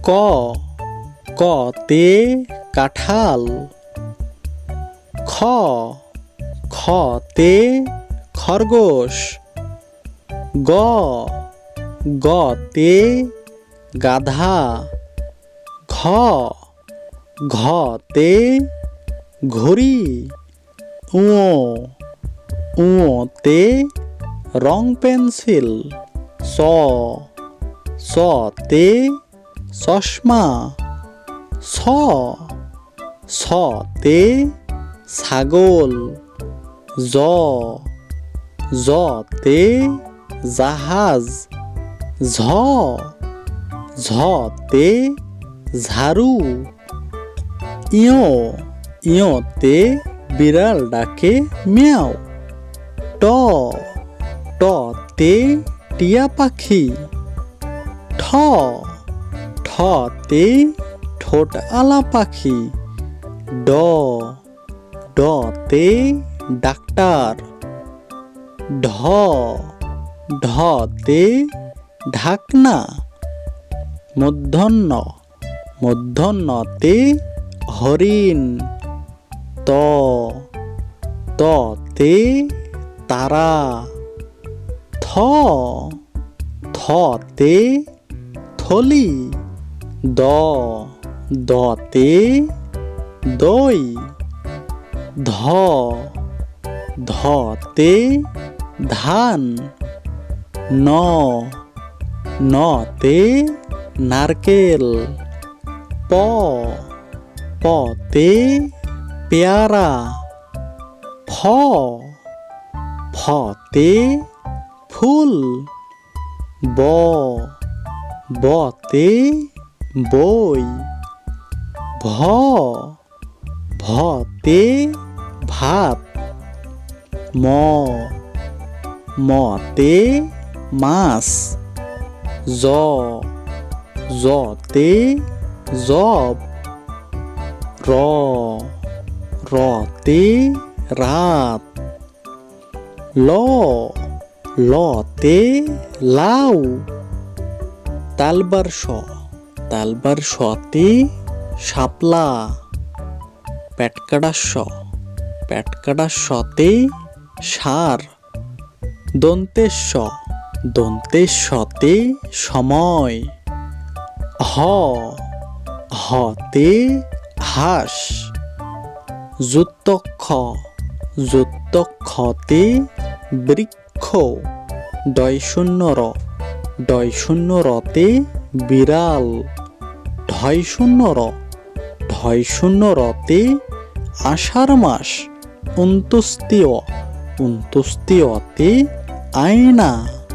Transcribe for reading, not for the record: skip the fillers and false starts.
ক কতে কাঁঠাল। খ খতে খরগোশ। গ গতে গাধা। ঘ ঘতে ঘড়ি। ঙ ঙতে রং পেন্সিল। স সতে চশমা। ছ ছতে ছাগল। জ জতে জাহাজ। ঝ ঝতে ঝাড়ু। ইয় ইয়তে বিড়াল ডাকে মিয়াও। ট টতে টিয়া পাখি। ঠ ঠতে ঠোঁট আলা পাখি। ড ডতে ডাক্তার। ঢ ঢতে ঢাকনা। মূর্ধন্য মূর্ধন্যতে হরিণ। ত ততে তারা। থ থতে থলি। দ দতে দই। ধ ধতে ধান। ন নতে নারকেল। প পতে পেয়ারা। ফ ফতে ফুল। ব বতে বই। ভ ভতে ভাত। ম মতে মাছ। জ জতে জব। র রতে রাত। ল লতে লাউ। তালবার শতে শাপলা। পেটকাটা শতে সার। দন্তের শতে সময়। হ হতে হাঁস। যুক্তক্ষতে বৃক্ষ। ডয় শূন্য রতে বিড়াল। ঢয় শূন্য রতে আষাঢ় মাস। অন্ত্যেষ্টিয়তে আয়না।